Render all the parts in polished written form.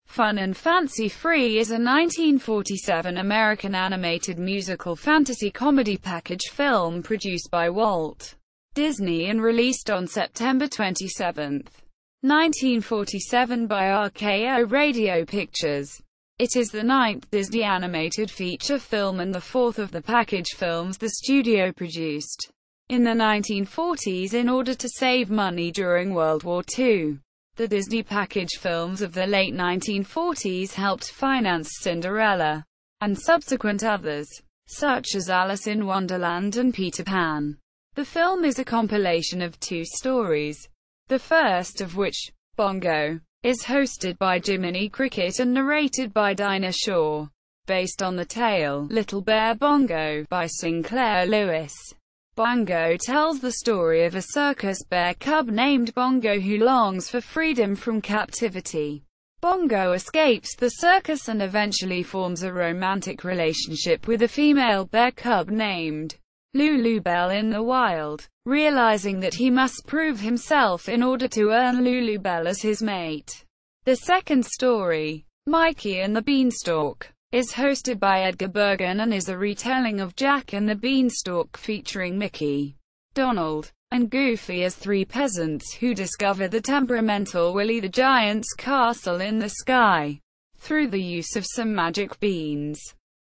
Fun and Fancy-Free is a 1947 American animated musical fantasy comedy package film produced by Walt Disney and released on September 27, 1947 by RKO Radio Pictures. It is the ninth Disney animated feature film and the fourth of the package films the studio produced in the 1940s in order to save money during World War II. The Disney package films of the late 1940s helped finance Cinderella and subsequent others, such as Alice in Wonderland and Peter Pan. The film is a compilation of two stories, the first of which, Bongo, is hosted by Jiminy Cricket and narrated by Dinah Shore, based on the tale Little Bear Bongo by Sinclair Lewis. Bongo tells the story of a circus bear cub named Bongo who longs for freedom from captivity. Bongo escapes the circus and eventually forms a romantic relationship with a female bear cub named Lulubelle in the wild, realizing that he must prove himself in order to earn Lulubelle as his mate. The second story, Mikey and the Beanstalk, is hosted by Edgar Bergen and is a retelling of Jack and the Beanstalk featuring Mickey, Donald, and Goofy as three peasants who discover the temperamental Willie the Giant's castle in the sky. Through the use of some magic beans,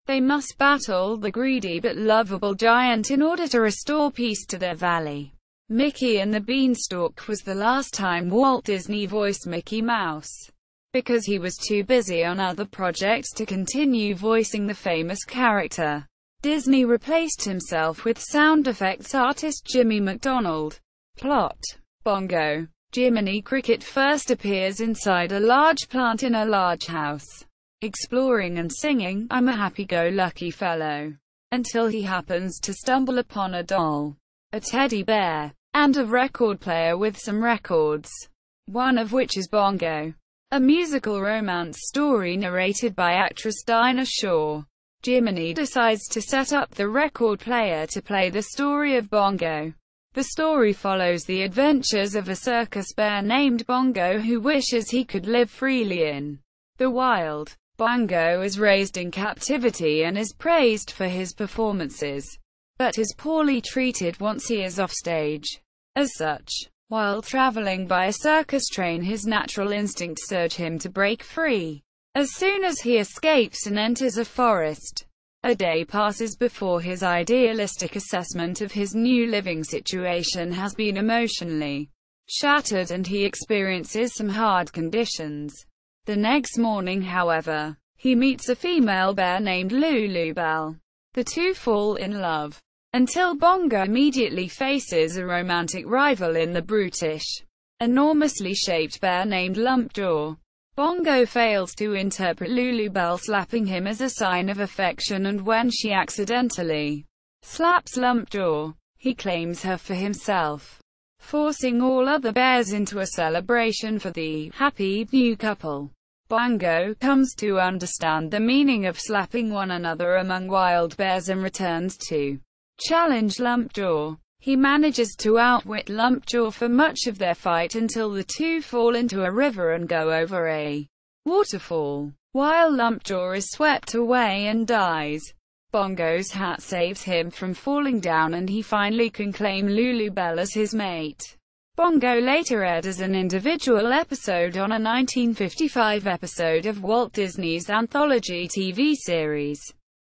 they must battle the greedy but lovable giant in order to restore peace to their valley. Mickey and the Beanstalk was the last time Walt Disney voiced Mickey Mouse, because he was too busy on other projects to continue voicing the famous character. Disney replaced himself with sound effects artist Jimmy MacDonald. Plot: Bongo, Jiminy Cricket first appears inside a large plant in a large house, exploring and singing, "I'm a happy-go-lucky fellow," until he happens to stumble upon a doll, a teddy bear, and a record player with some records, one of which is Bongo, a musical romance story narrated by actress Dinah Shore. Jiminy decides to set up the record player to play the story of Bongo. The story follows the adventures of a circus bear named Bongo who wishes he could live freely in the wild. Bongo is raised in captivity and is praised for his performances, but is poorly treated once he is offstage. As such, while traveling by a circus train, his natural instincts urge him to break free. As soon as he escapes and enters a forest, a day passes before his idealistic assessment of his new living situation has been emotionally shattered and he experiences some hard conditions. The next morning, however, he meets a female bear named Lulubelle. The two fall in love, until Bongo immediately faces a romantic rival in the brutish, enormously shaped bear named Lumpjaw. Bongo fails to interpret Lulubelle slapping him as a sign of affection, and when she accidentally slaps Lumpjaw, he claims her for himself, forcing all other bears into a celebration for the happy new couple. Bongo comes to understand the meaning of slapping one another among wild bears and returns to challenge Lumpjaw. He manages to outwit Lumpjaw for much of their fight until the two fall into a river and go over a waterfall. While Lumpjaw is swept away and dies, Bongo's hat saves him from falling down and he finally can claim Lulubelle as his mate. Bongo later aired as an individual episode on a 1955 episode of Walt Disney's anthology TV series,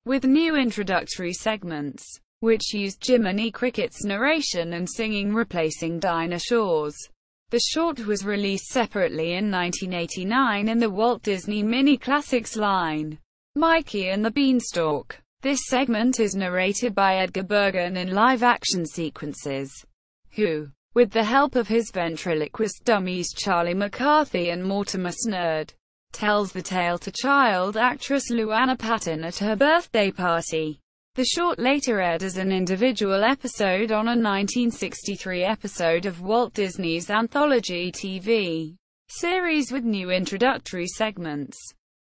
with new introductory segments, which used Jiminy Cricket's narration and singing replacing Dinah Shore's. The short was released separately in 1989 in the Walt Disney Mini Classics line, Mikey and the Beanstalk. This segment is narrated by Edgar Bergen in live-action sequences, who, with the help of his ventriloquist dummies Charlie McCarthy and Mortimer Snerd, tells the tale to child actress Luana Patton at her birthday party. The short later aired as an individual episode on a 1963 episode of Walt Disney's anthology TV series with new introductory segments.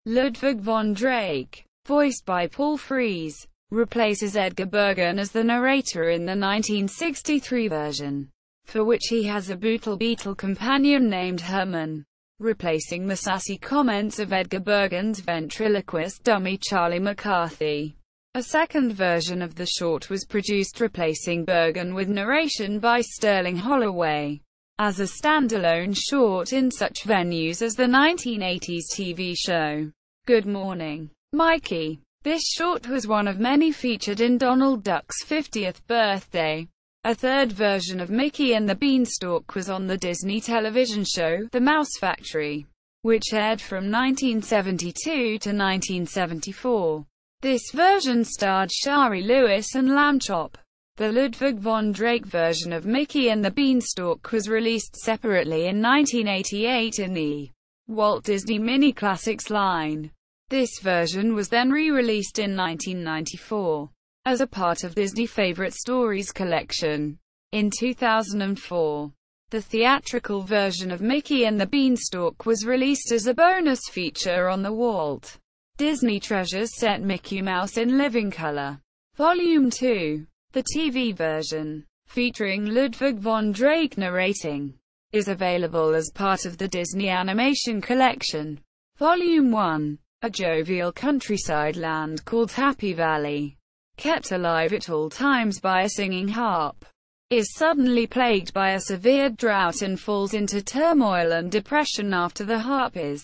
Ludwig von Drake, voiced by Paul Frees, replaces Edgar Bergen as the narrator in the 1963 version, for which he has a Beetle companion named Herman. replacing the sassy comments of Edgar Bergen's ventriloquist dummy Charlie McCarthy. A second version of the short was produced, replacing Bergen with narration by Sterling Holloway. As a standalone short in such venues as the 1980s TV show Good Morning, Mikey. This short was one of many featured in Donald Duck's 50th birthday. A third version of Mickey and the Beanstalk was on the Disney television show, The Mouse Factory, which aired from 1972 to 1974. This version starred Shari Lewis and Lamb Chop. The Ludwig von Drake version of Mickey and the Beanstalk was released separately in 1988 in the Walt Disney Mini Classics line. This version was then re-released in 1994 as a part of Disney Favorite Stories collection. In 2004, the theatrical version of Mickey and the Beanstalk was released as a bonus feature on the Walt Disney Treasures set Mickey Mouse in Living Color, Volume 2. The TV version, featuring Ludwig von Drake narrating, is available as part of the Disney Animation Collection, Volume 1. A jovial countryside land called Happy Valley, kept alive at all times by a singing harp, is suddenly plagued by a severe drought and falls into turmoil and depression after the harp is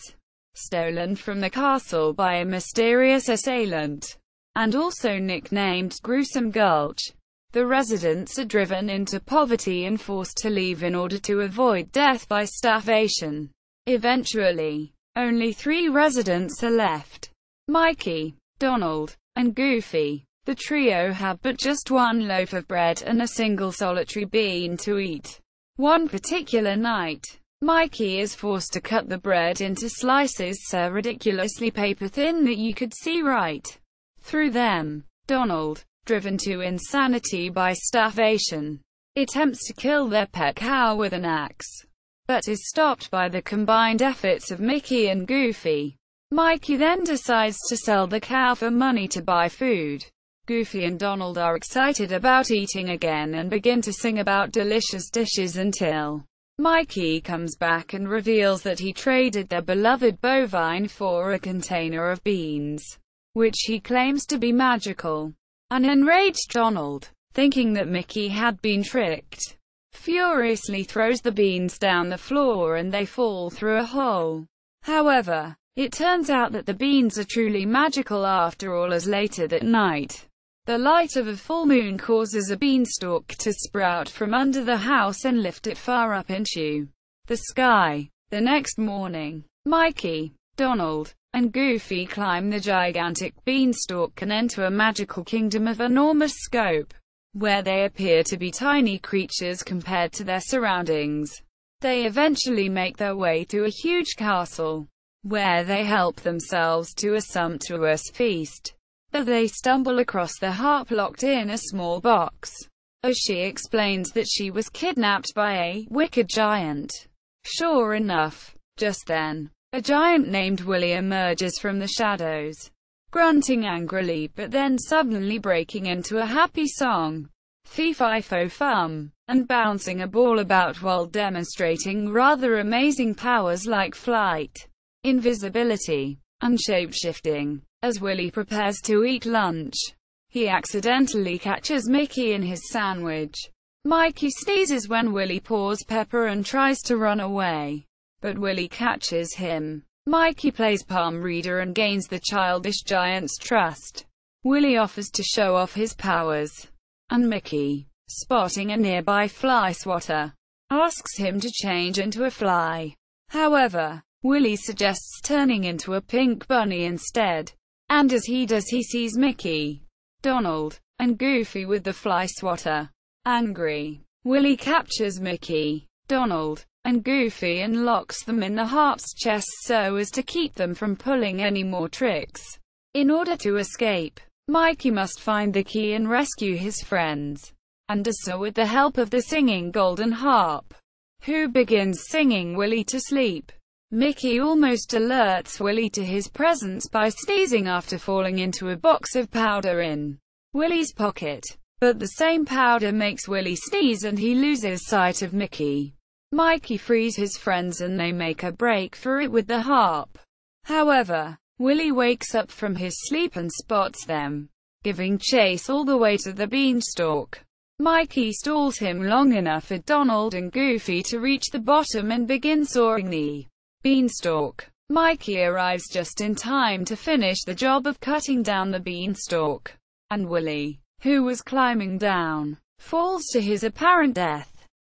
stolen from the castle by a mysterious assailant, and also nicknamed Gruesome Gulch. The residents are driven into poverty and forced to leave in order to avoid death by starvation. Eventually, only 3 residents are left: Mikey, Donald, and Goofy. The trio have but just one loaf of bread and a single solitary bean to eat. One particular night, Mikey is forced to cut the bread into slices so ridiculously paper-thin that you could see right through them. Donald, driven to insanity by starvation, attempts to kill their pet cow with an axe, but is stopped by the combined efforts of Mickey and Goofy. Mikey then decides to sell the cow for money to buy food. Goofy and Donald are excited about eating again and begin to sing about delicious dishes until Mikey comes back and reveals that he traded their beloved bovine for a container of beans, which he claims to be magical. An enraged Donald, thinking that Mickey had been tricked, furiously throws the beans down the floor and they fall through a hole. However, it turns out that the beans are truly magical after all, as later that night, the light of a full moon causes a beanstalk to sprout from under the house and lift it far up into the sky. The next morning, Mikey, Donald, and Goofy climb the gigantic beanstalk and enter a magical kingdom of enormous scope, where they appear to be tiny creatures compared to their surroundings. They eventually make their way to a huge castle, where they help themselves to a sumptuous feast. But they stumble across the harp locked in a small box, as she explains that she was kidnapped by a wicked giant. Sure enough, just then, a giant named Willie emerges from the shadows, grunting angrily but then suddenly breaking into a happy song, fee-fi-fo-fum, and bouncing a ball about while demonstrating rather amazing powers like flight, invisibility, and shape-shifting. As Willie prepares to eat lunch, he accidentally catches Mickey in his sandwich. Mikey sneezes when Willie pours pepper and tries to run away, but Willie catches him. Mikey plays palm reader and gains the childish giant's trust. Willie offers to show off his powers, and Mickey, spotting a nearby fly swatter, asks him to change into a fly. However, Willie suggests turning into a pink bunny instead. And as he does, he sees Mickey, Donald, and Goofy with the fly swatter. Angry, Willie captures Mickey, Donald, and Goofy and locks them in the harp's chest so as to keep them from pulling any more tricks. In order to escape, Mikey must find the key and rescue his friends, and does so with the help of the singing golden harp, who begins singing Willie to sleep. Mickey almost alerts Willie to his presence by sneezing after falling into a box of powder in Willie's pocket. But the same powder makes Willie sneeze and he loses sight of Mickey. Mikey frees his friends and they make a break for it with the harp. However, Willie wakes up from his sleep and spots them giving chase all the way to the Beanstalk. Mikey stalls him long enough for Donald and Goofy to reach the bottom and begin soaring the Beanstalk. Mikey arrives just in time to finish the job of cutting down the Beanstalk, and Willie, who was climbing down, falls to his apparent death.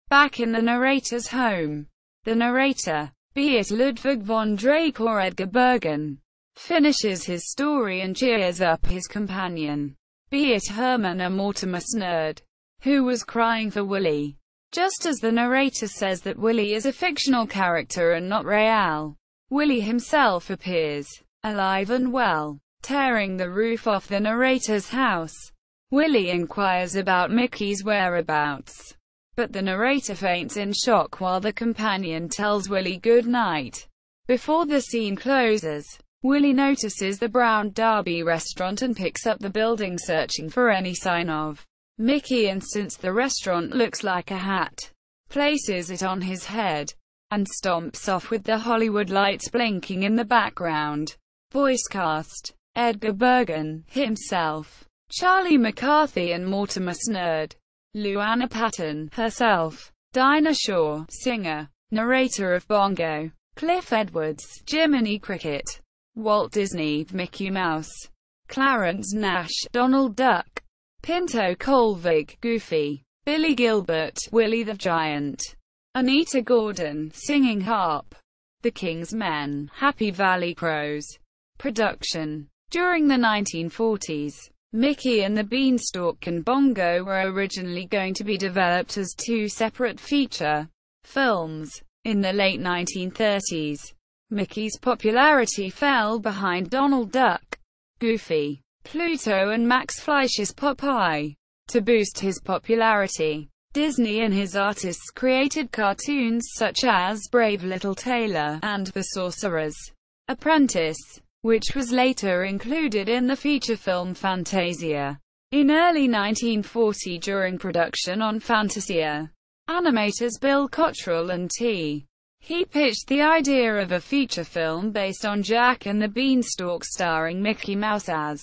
Back in the narrator's home, the narrator, be it Ludwig von Drake or Edgar Bergen, finishes his story and cheers up his companion, be it Herman or Mortimer Snerd, who was crying for Willie. Just as the narrator says that Willie is a fictional character and not real, Willie himself appears, alive and well, tearing the roof off the narrator's house. Willie inquires about Mickey's whereabouts, but the narrator faints in shock while the companion tells Willie good night. Before the scene closes, Willie notices the Brown Derby restaurant and picks up the building searching for any sign of Mickey, and since the restaurant looks like a hat, places it on his head, and stomps off with the Hollywood lights blinking in the background. Voice cast: Edgar Bergen, himself, Charlie McCarthy and Mortimer Snerd. Luana Patton, herself, Dinah Shore, singer, narrator of Bongo, Cliff Edwards, Jiminy Cricket, Walt Disney, Mickey Mouse, Clarence Nash, Donald Duck, Pinto Colvig, Goofy, Billy Gilbert, Willie the Giant, Anita Gordon, singing harp, The King's Men, Happy Valley Crows. Production. During the 1940s, Mickey and the Beanstalk and Bongo were originally going to be developed as two separate feature films. In the late 1930s, Mickey's popularity fell behind Donald Duck, Goofy, Pluto and Max Fleisch's Popeye. To boost his popularity, Disney and his artists created cartoons such as Brave Little Tailor and The Sorcerer's Apprentice, which was later included in the feature film Fantasia. In early 1940, during production on Fantasia, animators Bill Cottrell and T. He pitched the idea of a feature film based on Jack and the Beanstalk starring Mickey Mouse as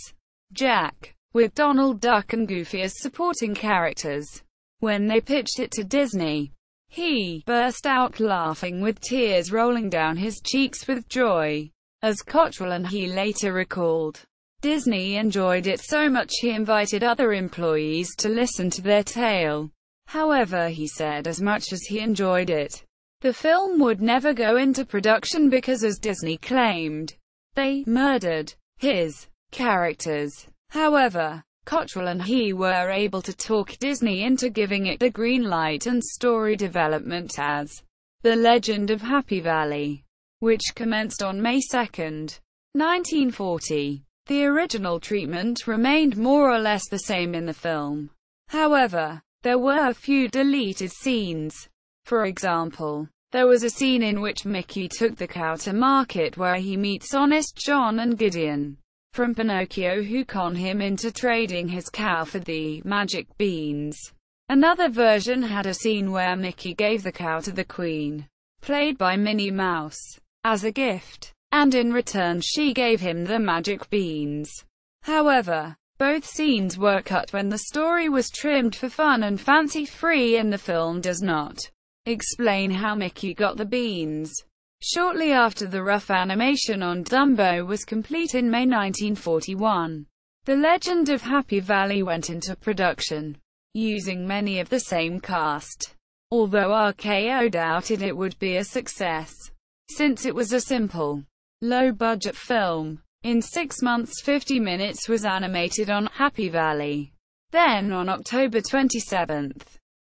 Jack, with Donald Duck and Goofy as supporting characters. When they pitched it to Disney, he burst out laughing with tears rolling down his cheeks with joy. As Cottrell and he later recalled, Disney enjoyed it so much he invited other employees to listen to their tale. However, he said as much as he enjoyed it, the film would never go into production because, as Disney claimed, they murdered his characters. However, Cottrell and he were able to talk Disney into giving it the green light and story development as The Legend of Happy Valley, which commenced on May 2, 1940. The original treatment remained more or less the same in the film. However, there were a few deleted scenes. For example, there was a scene in which Mickey took the cow to market where he meets Honest John and Gideon from Pinocchio, who con him into trading his cow for the magic beans. Another version had a scene where Mickey gave the cow to the Queen, played by Minnie Mouse, as a gift, and in return she gave him the magic beans. However, both scenes were cut when the story was trimmed for fun and fancy-free, and the film does not explain how Mickey got the beans. Shortly after the rough animation on Dumbo was complete in May 1941, The Legend of Happy Valley went into production, using many of the same cast, although RKO doubted it would be a success, since it was a simple, low-budget film. In 6 months 50 minutes was animated on Happy Valley. Then on October 27,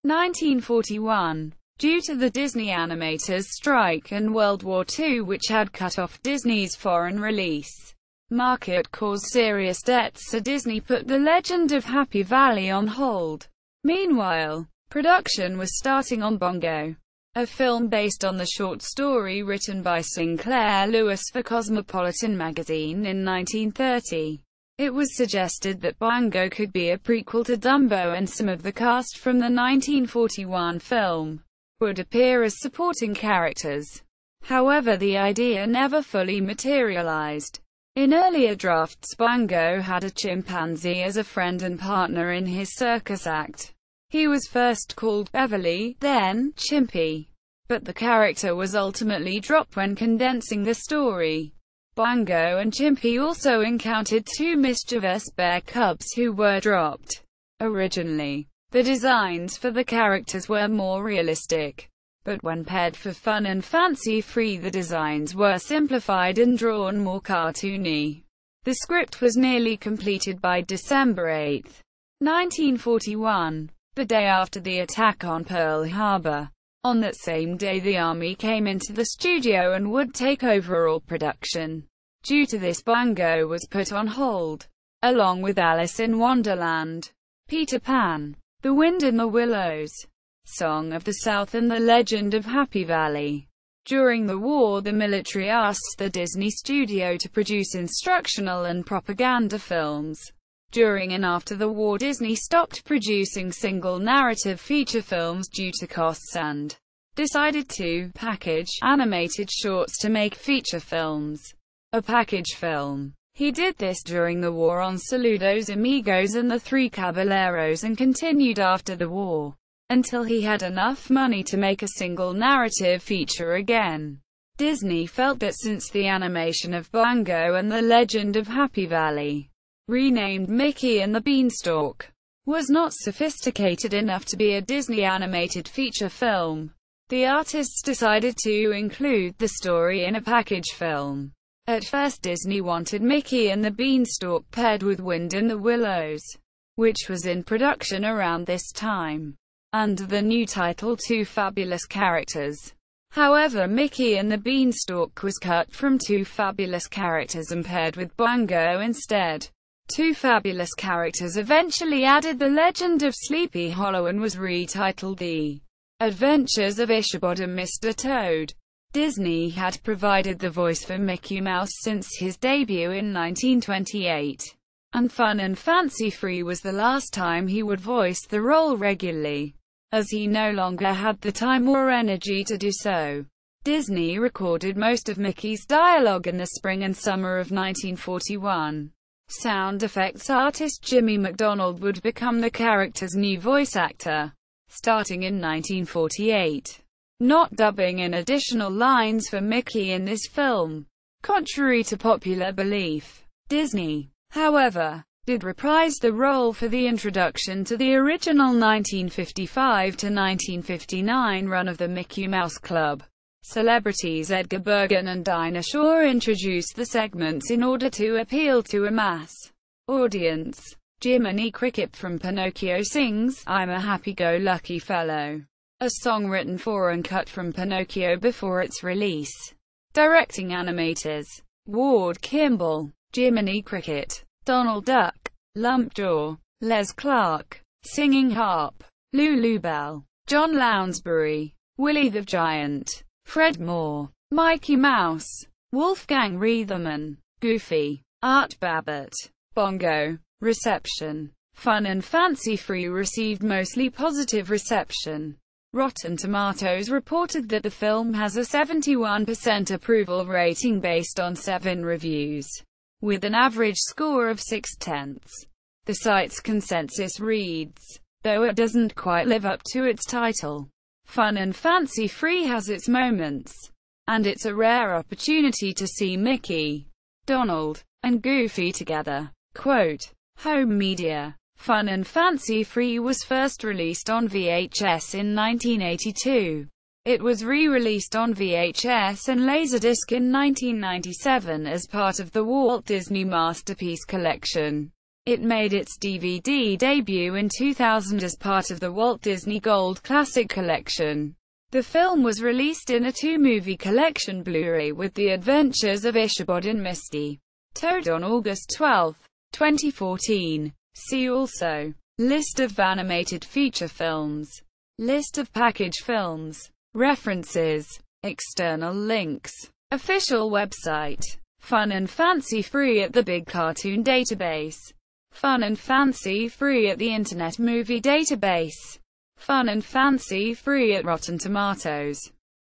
1941, due to the Disney animators' strike and World War II, which had cut off Disney's foreign release market, caused serious debts, so Disney put The Legend of Happy Valley on hold. Meanwhile, production was starting on Bongo, a film based on the short story written by Sinclair Lewis for Cosmopolitan magazine in 1930. It was suggested that Bongo could be a prequel to Dumbo, and some of the cast from the 1941 film would appear as supporting characters. However, the idea never fully materialized. In earlier drafts, Bongo had a chimpanzee as a friend and partner in his circus act. He was first called Beverly, then Chimpy, but the character was ultimately dropped when condensing the story. Bongo and Chimpy also encountered two mischievous bear cubs who were dropped. Originally, the designs for the characters were more realistic, but when paired for fun and fancy-free, the designs were simplified and drawn more cartoony. The script was nearly completed by December 8, 1941, the day after the attack on Pearl Harbor. On that same day, the Army came into the studio and would take over all production. Due to this, Bongo was put on hold, along with Alice in Wonderland, Peter Pan, The Wind in the Willows, Song of the South, and The Legend of Happy Valley. During the war, the military asked the Disney studio to produce instructional and propaganda films. During and after the war, Disney stopped producing single narrative feature films due to costs and decided to package animated shorts to make feature films. A package film. He did this during the war on Saludos Amigos and The Three Caballeros, and continued after the war, until he had enough money to make a single narrative feature again. Disney felt that since the animation of Bongo and The Legend of Happy Valley, renamed Mickey and the Beanstalk, was not sophisticated enough to be a Disney animated feature film, the artists decided to include the story in a package film. At first, Disney wanted Mickey and the Beanstalk paired with Wind in the Willows, which was in production around this time, under the new title Two Fabulous Characters. However, Mickey and the Beanstalk was cut from Two Fabulous Characters and paired with Bongo instead. Two Fabulous Characters eventually added The Legend of Sleepy Hollow and was retitled The Adventures of Ichabod and Mr. Toad. Disney had provided the voice for Mickey Mouse since his debut in 1928, and Fun and Fancy Free was the last time he would voice the role regularly, as he no longer had the time or energy to do so. Disney recorded most of Mickey's dialogue in the spring and summer of 1941. Sound effects artist Jimmy MacDonald would become the character's new voice actor, starting in 1948. Not dubbing in additional lines for Mickey in this film. Contrary to popular belief, Disney, however, did reprise the role for the introduction to the original 1955 to 1959 run of the Mickey Mouse Club. Celebrities Edgar Bergen and Dinah Shore introduced the segments in order to appeal to a mass audience. Jiminy Cricket from Pinocchio sings "I'm a Happy-Go-Lucky Fellow," a song written for and cut from Pinocchio before its release. Directing animators: Ward Kimball, Jiminy Cricket, Donald Duck, Lumpjaw, Les Clark, Singing Harp, Lulubelle, John Lounsbury, Willie the Giant, Fred Moore, Mikey Mouse, Wolfgang Reitherman, Goofy, Art Babbitt, Bongo. Reception: Fun and Fancy Free received mostly positive reception. Rotten Tomatoes reported that the film has a 71% approval rating based on 7 reviews, with an average score of 6/10. The site's consensus reads, though it doesn't quite live up to its title, Fun and Fancy Free has its moments, and it's a rare opportunity to see Mickey, Donald, and Goofy together. Quote, Home Media. Fun and Fancy Free was first released on VHS in 1982. It was re-released on VHS and Laserdisc in 1997 as part of the Walt Disney Masterpiece Collection. It made its DVD debut in 2000 as part of the Walt Disney Gold Classic Collection. The film was released in a 2-movie collection Blu-ray with The Adventures of Ichabod and Misty Toad on August 12, 2014. See also: List of animated feature films, List of package films, References, External links, Official website, Fun and Fancy Free at the Big Cartoon Database, Fun and Fancy Free at the Internet Movie Database. fun and fancy-free at Rotten Tomatoes.